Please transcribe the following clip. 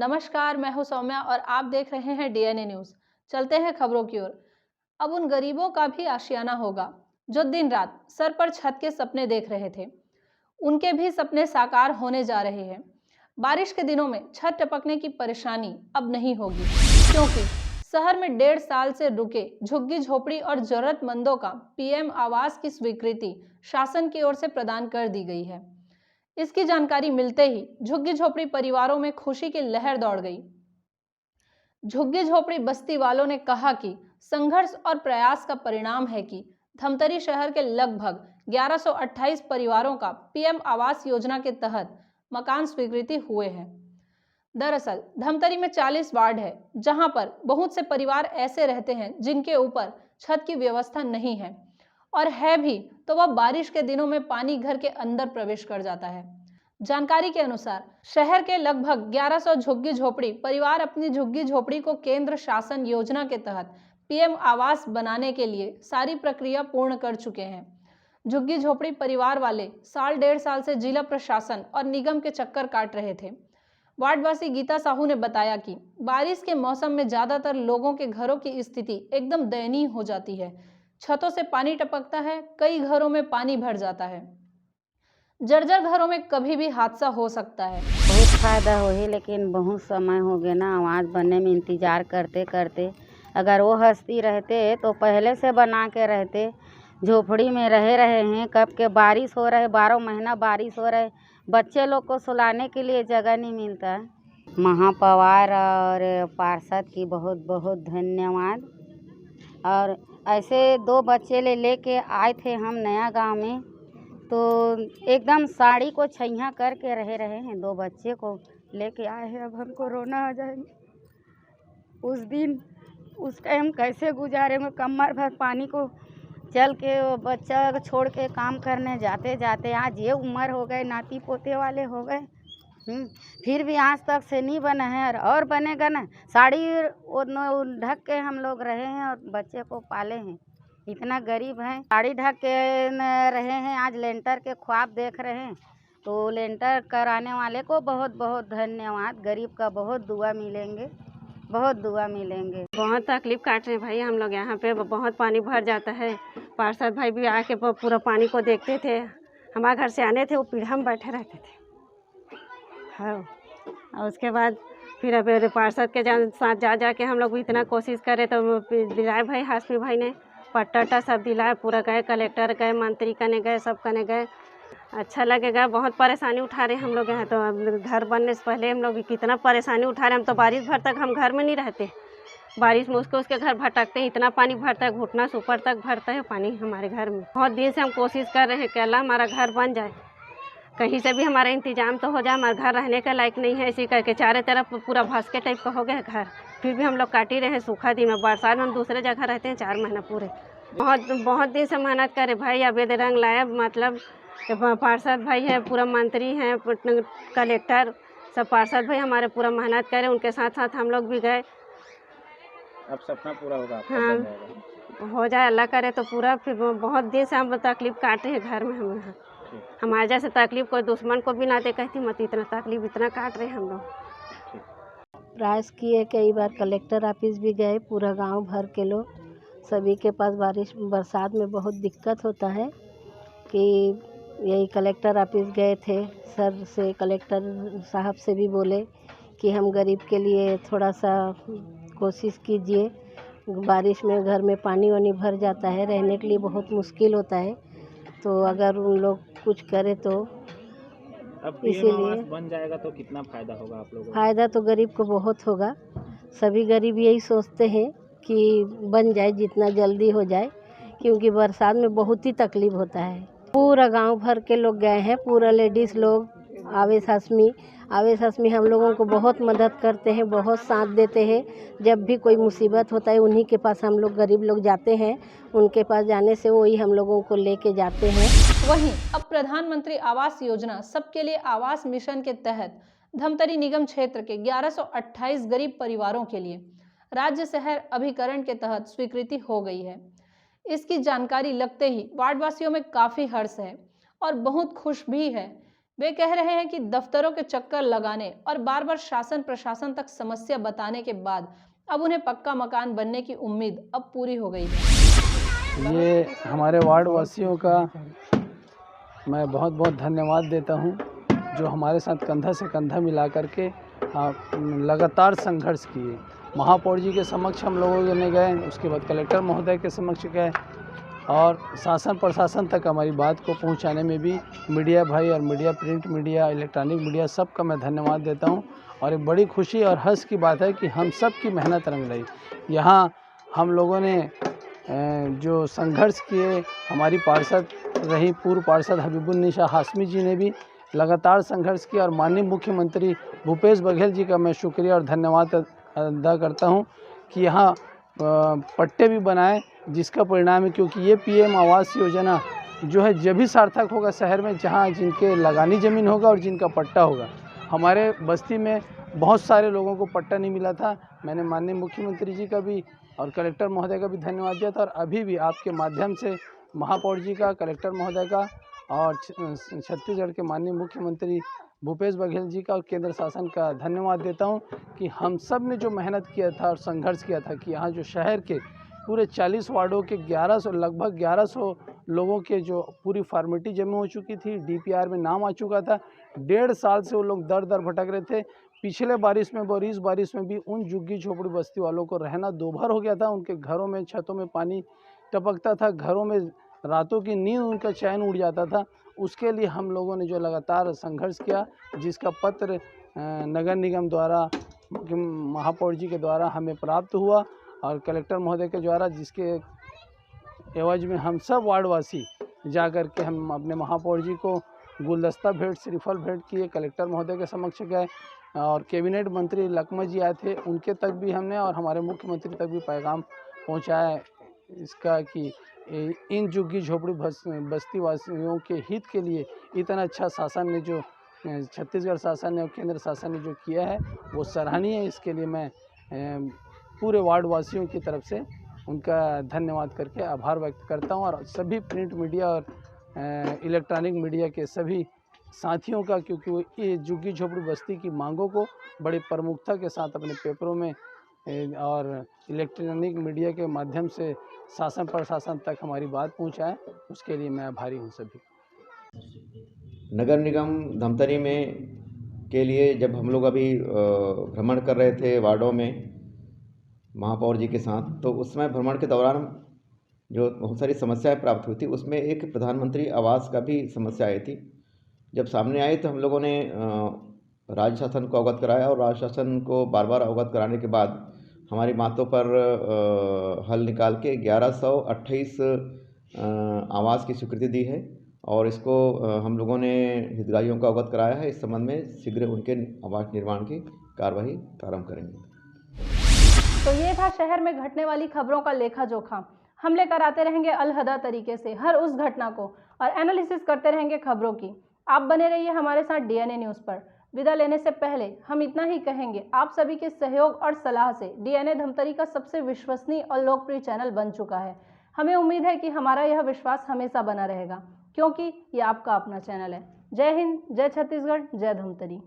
नमस्कार, मैं हूं सौम्या और आप देख रहे हैं डीएनए न्यूज। चलते हैं खबरों की ओर। अब उन गरीबों का भी आशियाना होगा जो दिन रात सर पर छत के सपने देख रहे थे। उनके भी सपने साकार होने जा रहे हैं। बारिश के दिनों में छत टपकने की परेशानी अब नहीं होगी, क्योंकि शहर में 1.5 साल से रुके झुग्गी झोपड़ी और जरूरतमंदों का पीएम आवास की स्वीकृति शासन की ओर से प्रदान कर दी गई है। इसकी जानकारी मिलते ही झुग्गी झोपड़ी परिवारों में खुशी की लहर दौड़ गई। झुग्गी झोपड़ी बस्ती वालों ने कहा कि संघर्ष और प्रयास का परिणाम है कि धमतरी शहर के लगभग 1128 परिवारों का पीएम आवास योजना के तहत मकान स्वीकृति हुए हैं। दरअसल धमतरी में 40 वार्ड है, जहां पर बहुत से परिवार ऐसे रहते हैं जिनके ऊपर छत की व्यवस्था नहीं है, और है भी तो वह बारिश के दिनों में पानी घर के अंदर प्रवेश कर जाता है। जानकारी के अनुसार शहर के लगभग 1100 झुग्गी झोपड़ी परिवार अपनी झुग्गी झोपड़ी को केंद्र शासन योजना के तहत पीएम आवास बनाने के लिए सारी प्रक्रिया पूर्ण कर चुके हैं। झुग्गी झोपड़ी परिवार वाले 1.5 साल से जिला प्रशासन और निगम के चक्कर काट रहे थे। वार्डवासी गीता साहू ने बताया कि बारिश के मौसम में ज्यादातर लोगों के घरों की स्थिति एकदम दयनीय हो जाती है। छतों से पानी टपकता है, कई घरों में पानी भर जाता है। जर्जर घरों में कभी भी हादसा हो सकता है। बहुत फायदा हो ही, लेकिन बहुत समय हो गया ना आवाज़ बनने में इंतज़ार करते करते। अगर वो हस्ती रहते तो पहले से बना के रहते। झोपड़ी में रहे हैं, कब के बारिश हो रहे, 12 महीना बारिश हो रहे, बच्चे लोग को सुलाने के लिए जगह नहीं मिलता है। महापौर और पार्षद की बहुत बहुत धन्यवाद। और ऐसे 2 बच्चे लेके आए थे हम नया गांव में, तो एकदम साड़ी को छैया करके रहे हैं। 2 बच्चे को लेके आए हैं, अब हमको रोना आ जाएगा। उस दिन उस टाइम कैसे गुजारे में, कमर भर पानी को चल के वो बच्चा छोड़ के काम करने जाते जाते आज ये उम्र हो गए, नाती पोते वाले हो गए। फिर भी आज तक से नहीं बना है और बनेगा ना। साड़ी ढक के हम लोग रहे हैं और बच्चे को पाले हैं। इतना गरीब हैं, साड़ी ढक के रहे हैं, आज लेंटर के ख्वाब देख रहे हैं। तो लेंटर कराने वाले को बहुत बहुत धन्यवाद। गरीब का बहुत दुआ मिलेंगे, बहुत दुआ मिलेंगे। बहुत तकलीफ काट रहे हैं भाई हम लोग, यहाँ पे बहुत पानी भर जाता है। पार्षद भाई भी आके पूरा पानी को देखते थे। हमारे घर से आने थे, वो पीढ़ा में बैठे रहते थे। हाँ, और उसके बाद फिर अब पार्षद के साथ जा के हम लोग भी इतना कोशिश करे तो दिलाए भाई, हाशमी भाई ने पट्टा सब दिलाए। पूरा गए, कलेक्टर गए, मंत्री कने गए, सब कने गए। अच्छा लगेगा। बहुत परेशानी उठा रहे हम लोग यहाँ, तो अब घर बनने से पहले हम लोग कितना परेशानी उठा रहे। हम तो बारिश भर तक हम घर में नहीं रहते, बारिश में उसके घर भटकते हैं। इतना पानी भरता है, घुटना से ऊपर तक भरता है पानी हमारे घर में। बहुत दिन से हम कोशिश कर रहे हैं कि अल्लाह हमारा घर बन जाए, कहीं से भी हमारा इंतजाम तो हो जाए। हमारा घर रहने के लायक नहीं है, इसी करके चारों तरफ पूरा भसके टाइप का हो गया घर। फिर भी हम लोग काट ही रहे हैं। सूखा दिन में, बरसात में हम दूसरे जगह रहते हैं 4 महीना पूरे। बहुत दिन से मेहनत करे भाई। अब ये रंग लाया, मतलब पार्षद भाई है, पूरा मंत्री हैं, कलेक्टर सब पार्षद भाई हमारे पूरा मेहनत करे। उनके साथ साथ हम लोग भी गए। अब सपना पूरा होगा। हाँ, हो जाए अल्लाह करे तो पूरा। फिर बहुत दिन से हम तकलीफ काटे हैं घर में। हम यहाँ हमारे जैसे तकलीफ कोई दुश्मन को भी ना दे, कहती मत इतना तकलीफ इतना काट रहे हम लोग। प्रयास किए, कई बार कलेक्टर ऑफिस भी गए, पूरा गांव भर के लोग, सभी के पास बरसात में बहुत दिक्कत होता है। कि यही कलेक्टर ऑफिस गए थे, सर से, कलेक्टर साहब से भी बोले कि हम गरीब के लिए थोड़ा सा कोशिश कीजिए। बारिश में घर में पानी वानी भर जाता है, रहने के लिए बहुत मुश्किल होता है, तो अगर उन लोग कुछ करे तो। अब इसीलिए बन जाएगा तो कितना फ़ायदा होगा आप लोगों को? फ़ायदा तो गरीब को बहुत होगा। सभी गरीब यही सोचते हैं कि बन जाए, जितना जल्दी हो जाए, क्योंकि बरसात में बहुत ही तकलीफ होता है। पूरा गांव भर के लोग गए हैं, पूरा लेडीज़ लोग, आवेश हसमी हम लोगों को बहुत मदद करते हैं, बहुत साथ देते हैं। जब भी कोई मुसीबत होता है उन्हीं के पास हम लोग गरीब लोग जाते हैं, उनके पास जाने से वही हम लोगों को लेके जाते हैं। वहीं अब प्रधानमंत्री आवास योजना सबके लिए आवास मिशन के तहत धमतरी निगम क्षेत्र के 1128 गरीब परिवारों के लिए राज्य शहर अभिकरण के तहत स्वीकृति हो गई है। इसकी जानकारी लगते ही वार्डवासियों में काफी हर्ष है और बहुत खुश भी है। वे कह रहे हैं कि दफ्तरों के चक्कर लगाने और बार बार शासन प्रशासन तक समस्या बताने के बाद अब उन्हें पक्का मकान बनने की उम्मीद अब पूरी हो गई है। ये हमारे वार्ड वासियों का मैं बहुत बहुत धन्यवाद देता हूँ, जो हमारे साथ कंधा से कंधा मिला करके लगातार संघर्ष किए। महापौर जी के समक्ष हम लोगों ने गए, उसके बाद कलेक्टर महोदय के समक्ष गए और शासन प्रशासन तक हमारी बात को पहुंचाने में भी मीडिया भाई और media, print media, electronic media, सबका मैं धन्यवाद देता हूं। और एक बड़ी खुशी और हर्ष की बात है कि हम सब की मेहनत रंग लाई। यहाँ हम लोगों ने जो संघर्ष किए, हमारी पार्षद रही पूर्व पार्षद हबीबुन्निसा हाशमी जी ने भी लगातार संघर्ष किया और माननीय मुख्यमंत्री भूपेश बघेल जी का मैं शुक्रिया और धन्यवाद अदा करता हूं कि यहाँ पट्टे भी बनाए, जिसका परिणाम है क्योंकि ये पीएम आवास योजना जो है जब भी सार्थक होगा शहर में, जहाँ जिनके लगानी ज़मीन होगा और जिनका पट्टा होगा। हमारे बस्ती में बहुत सारे लोगों को पट्टा नहीं मिला था। मैंने माननीय मुख्यमंत्री जी का भी और कलेक्टर महोदय का भी धन्यवाद दिया था और अभी भी आपके माध्यम से महापौर जी का, कलेक्टर महोदय का और छत्तीसगढ़ के माननीय मुख्यमंत्री भूपेश बघेल जी का और केंद्र शासन का धन्यवाद देता हूं कि हम सब ने जो मेहनत किया था और संघर्ष किया था कि यहाँ जो शहर के पूरे 40 वार्डों के लगभग 1100 लोगों के जो पूरी फॉर्मेलिटी जमा हो चुकी थी, डीपीआर में नाम आ चुका था। 1.5 साल से वो लोग दर दर भटक रहे थे। पिछले बारिश में और इस बारिश में भी उन झुग्गी झोपड़ी बस्ती वालों को रहना दोभर हो गया था। उनके घरों में, छतों में पानी टपकता था, घरों में रातों की नींद उनका चैन उड़ जाता था। उसके लिए हम लोगों ने जो लगातार संघर्ष किया, जिसका पत्र नगर निगम द्वारा, महापौर जी के द्वारा हमें प्राप्त हुआ और कलेक्टर महोदय के द्वारा, जिसके एवज में हम सब वार्डवासी जा कर के हम अपने महापौर जी को गुलदस्ता भेंट, श्रीफल भेंट किए। कलेक्टर महोदय के समक्ष गए और कैबिनेट मंत्री लकमा जी आए थे, उनके तक भी हमने और हमारे मुख्यमंत्री तक भी पैगाम पहुंचाया इसका कि इन झुग्गी झोपड़ी बस्ती वासियों के हित के लिए इतना अच्छा शासन ने, जो छत्तीसगढ़ शासन ने और केंद्र शासन ने जो किया है वो सराहनीय है। इसके लिए मैं पूरे वार्ड वासियों की तरफ से उनका धन्यवाद करके आभार व्यक्त करता हूं और सभी प्रिंट मीडिया और इलेक्ट्रॉनिक मीडिया के सभी साथियों का, क्योंकि वो ये झुग्गी झोपड़ी बस्ती की मांगों को बड़े प्रमुखता के साथ अपने पेपरों में और इलेक्ट्रॉनिक मीडिया के माध्यम से शासन प्रशासन तक हमारी बात पहुंचाए, उसके लिए मैं आभारी हूं सभी। नगर निगम धमतरी में के लिए जब हम लोग अभी भ्रमण कर रहे थे वार्डों में महापौर जी के साथ, तो उस समय भ्रमण के दौरान जो बहुत सारी समस्याएं प्राप्त हुई थी, उसमें एक प्रधानमंत्री आवास का भी समस्या आई थी। जब सामने आई तो हम लोगों ने राज्य शासन को अवगत कराया और राज्य शासन को बार बार अवगत कराने के बाद हमारी बातों पर हल निकाल के 1128 आवास की स्वीकृति दी है और इसको हम लोगों ने हितग्राहियों को अवगत कराया है। इस संबंध में शीघ्र उनके आवास निर्माण की कार्यवाही प्रारंभ करेंगे। तो ये था शहर में घटने वाली खबरों का लेखा जोखा। हम लेकर आते रहेंगे अलहदा तरीके से हर उस घटना को और एनालिसिस करते रहेंगे खबरों की। आप बने रहिए हमारे साथ डीएनए न्यूज़ पर। विदा लेने से पहले हम इतना ही कहेंगे, आप सभी के सहयोग और सलाह से डीएनए धमतरी का सबसे विश्वसनीय और लोकप्रिय चैनल बन चुका है। हमें उम्मीद है कि हमारा यह विश्वास हमेशा बना रहेगा, क्योंकि ये आपका अपना चैनल है। जय हिंद, जय छत्तीसगढ़, जय धमतरी।